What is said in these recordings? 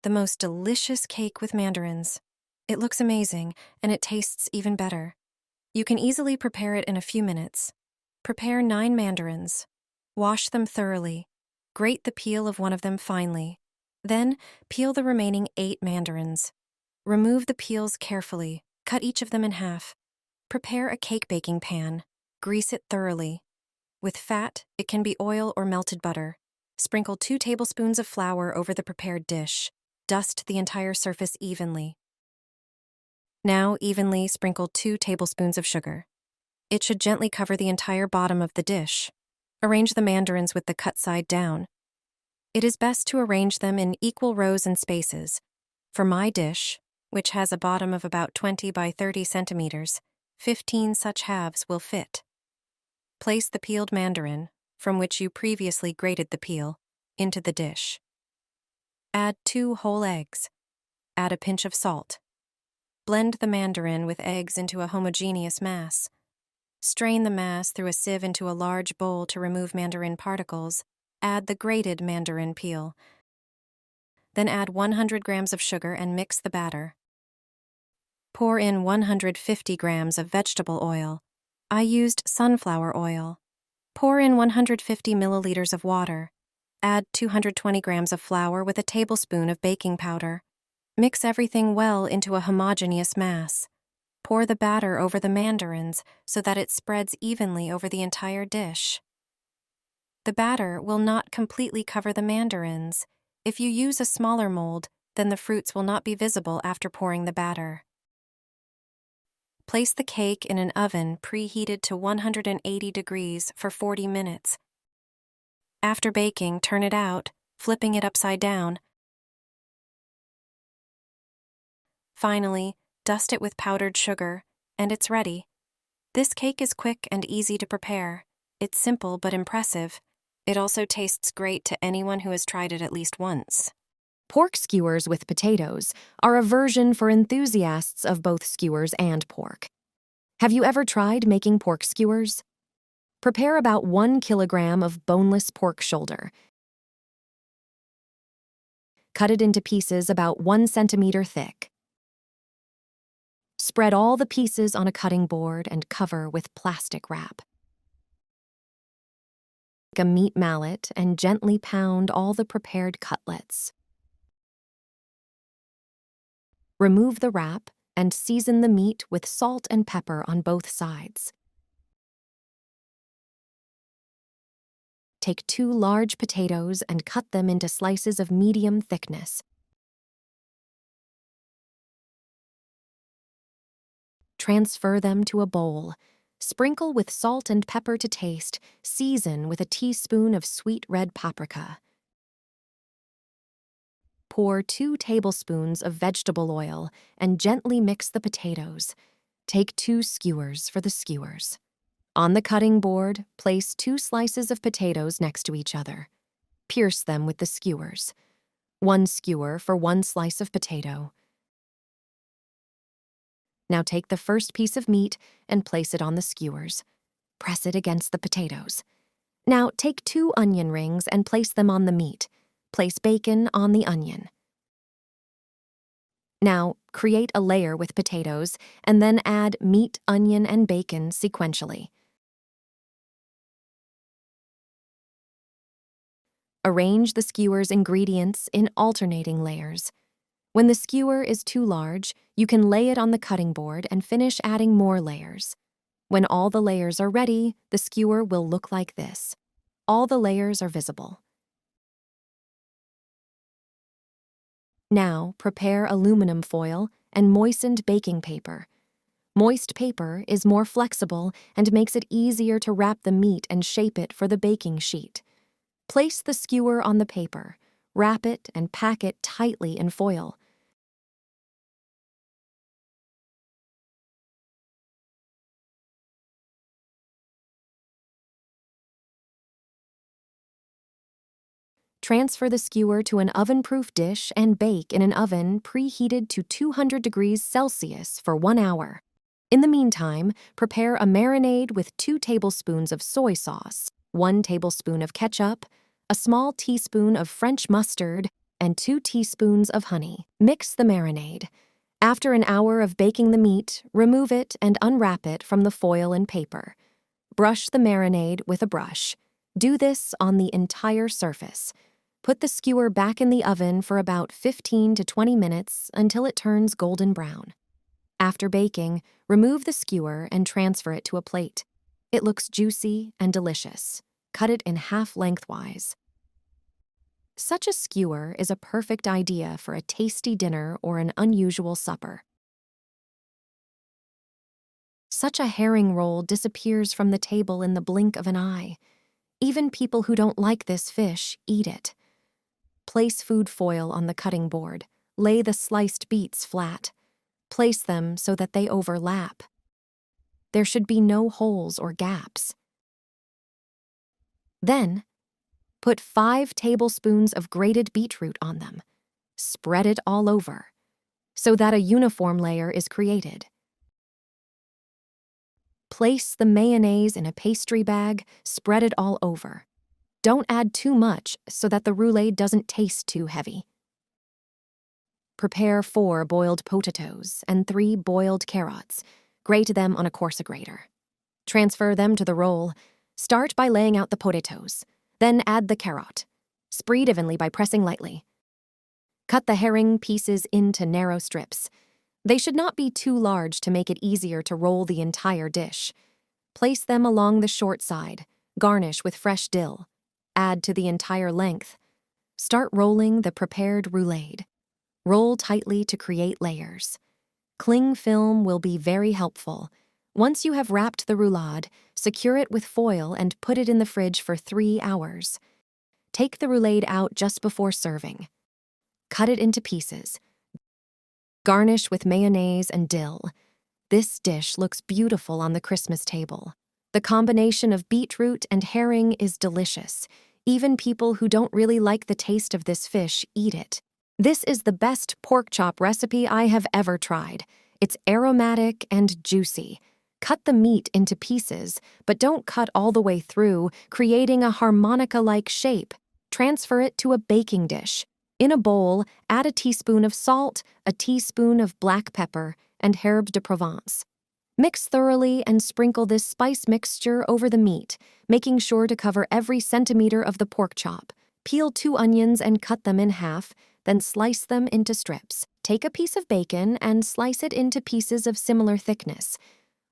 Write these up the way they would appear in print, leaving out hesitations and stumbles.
the most delicious cake with mandarins. It looks amazing, and it tastes even better. You can easily prepare it in a few minutes. Prepare 9 mandarins. Wash them thoroughly. Grate the peel of one of them finely. Then, peel the remaining 8 mandarins. Remove the peels carefully. Cut each of them in half. Prepare a cake baking pan. Grease it thoroughly. With fat, it can be oil or melted butter. Sprinkle 2 tablespoons of flour over the prepared dish. Dust the entire surface evenly. Now, evenly sprinkle 2 tablespoons of sugar. It should gently cover the entire bottom of the dish. Arrange the mandarins with the cut side down. It is best to arrange them in equal rows and spaces. For my dish, which has a bottom of about 20 by 30 centimeters, 15 such halves will fit. Place the peeled mandarin, from which you previously grated the peel, into the dish. Add 2 whole eggs. Add a pinch of salt. Blend the mandarin with eggs into a homogeneous mass. Strain the mass through a sieve into a large bowl to remove mandarin particles. Add the grated mandarin peel. Then add 100 grams of sugar and mix the batter. Pour in 150 grams of vegetable oil. I used sunflower oil. Pour in 150 milliliters of water. Add 220 grams of flour with a tablespoon of baking powder. Mix everything well into a homogeneous mass. Pour the batter over the mandarins so that it spreads evenly over the entire dish. The batter will not completely cover the mandarins. If you use a smaller mold, then the fruits will not be visible after pouring the batter. Place the cake in an oven preheated to 180 degrees for 40 minutes. After baking, turn it out, flipping it upside down. Finally, dust it with powdered sugar, and it's ready. This cake is quick and easy to prepare. It's simple but impressive. It also tastes great to anyone who has tried it at least once. Pork skewers with potatoes are a version for enthusiasts of both skewers and pork. Have you ever tried making pork skewers? Prepare about 1 kilogram of boneless pork shoulder. Cut it into pieces about 1 centimeter thick. Spread all the pieces on a cutting board and cover with plastic wrap. Take a meat mallet and gently pound all the prepared cutlets. Remove the wrap and season the meat with salt and pepper on both sides. Take 2 large potatoes and cut them into slices of medium thickness. Transfer them to a bowl. Sprinkle with salt and pepper to taste. Season with a teaspoon of sweet red paprika. Pour 2 tablespoons of vegetable oil and gently mix the potatoes. Take 2 skewers for the skewers. On the cutting board, place 2 slices of potatoes next to each other. Pierce them with the skewers. 1 skewer for 1 slice of potato. Now take the first piece of meat and place it on the skewers. Press it against the potatoes. Now take 2 onion rings and place them on the meat. Place bacon on the onion. Now, create a layer with potatoes and then add meat, onion, and bacon sequentially. Arrange the skewer's ingredients in alternating layers. When the skewer is too large, you can lay it on the cutting board and finish adding more layers. When all the layers are ready, the skewer will look like this. All the layers are visible. Now, prepare aluminum foil and moistened baking paper. Moist paper is more flexible and makes it easier to wrap the meat and shape it for the baking sheet. Place the skewer on the paper, wrap it, and pack it tightly in foil. Transfer the skewer to an oven-proof dish and bake in an oven preheated to 200 degrees Celsius for 1 hour. In the meantime, prepare a marinade with 2 tablespoons of soy sauce, 1 tablespoon of ketchup, a small teaspoon of French mustard, and 2 teaspoons of honey. Mix the marinade. After an hour of baking the meat, remove it and unwrap it from the foil and paper. Brush the marinade with a brush. Do this on the entire surface. Put the skewer back in the oven for about 15 to 20 minutes until it turns golden brown. After baking, remove the skewer and transfer it to a plate. It looks juicy and delicious. Cut it in half lengthwise. Such a skewer is a perfect idea for a tasty dinner or an unusual supper. Such a herring roll disappears from the table in the blink of an eye. Even people who don't like this fish eat it. Place food foil on the cutting board. Lay the sliced beets flat. Place them so that they overlap. There should be no holes or gaps. Then, put 5 tablespoons of grated beetroot on them. Spread it all over, so that a uniform layer is created. Place the mayonnaise in a pastry bag, spread it all over. Don't add too much so that the roulade doesn't taste too heavy. Prepare 4 boiled potatoes and 3 boiled carrots. Grate them on a coarse grater. Transfer them to the roll. Start by laying out the potatoes. Then add the carrot. Spread evenly by pressing lightly. Cut the herring pieces into narrow strips. They should not be too large to make it easier to roll the entire dish. Place them along the short side. Garnish with fresh dill. Add to the entire length. Start rolling the prepared roulade. Roll tightly to create layers. Cling film will be very helpful. Once you have wrapped the roulade, secure it with foil and put it in the fridge for 3 hours. Take the roulade out just before serving. Cut it into pieces. Garnish with mayonnaise and dill. This dish looks beautiful on the Christmas table. The combination of beetroot and herring is delicious. Even people who don't really like the taste of this fish eat it. This is the best pork chop recipe I have ever tried. It's aromatic and juicy. Cut the meat into pieces, but don't cut all the way through, creating a harmonica-like shape. Transfer it to a baking dish. In a bowl, add a teaspoon of salt, a teaspoon of black pepper, and herbes de Provence. Mix thoroughly and sprinkle this spice mixture over the meat, making sure to cover every centimeter of the pork chop. Peel 2 onions and cut them in half, then slice them into strips. Take a piece of bacon and slice it into pieces of similar thickness.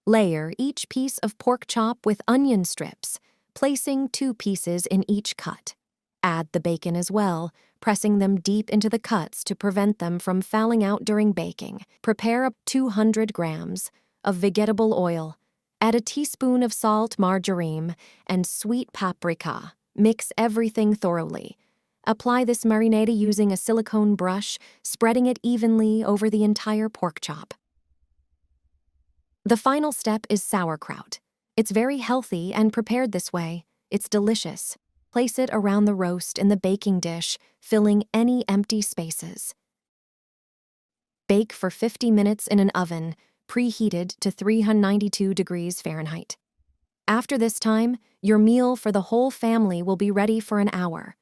Layer each piece of pork chop with onion strips, placing 2 pieces in each cut. Add the bacon as well, pressing them deep into the cuts to prevent them from fouling out during baking. Prepare up 200 grams of vegetable oil. Add a teaspoon of salt, marjoram, and sweet paprika. Mix everything thoroughly. Apply this marinade using a silicone brush, spreading it evenly over the entire pork chop. The final step is sauerkraut. It's very healthy and prepared this way. It's delicious. Place it around the roast in the baking dish, filling any empty spaces. Bake for 50 minutes in an oven, preheated to 392 degrees Fahrenheit. After this time, your meal for the whole family will be ready for an hour.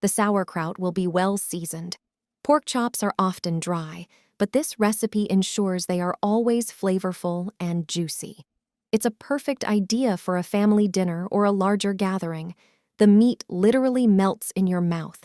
The sauerkraut will be well seasoned. Pork chops are often dry, but this recipe ensures they are always flavorful and juicy. It's a perfect idea for a family dinner or a larger gathering. The meat literally melts in your mouth,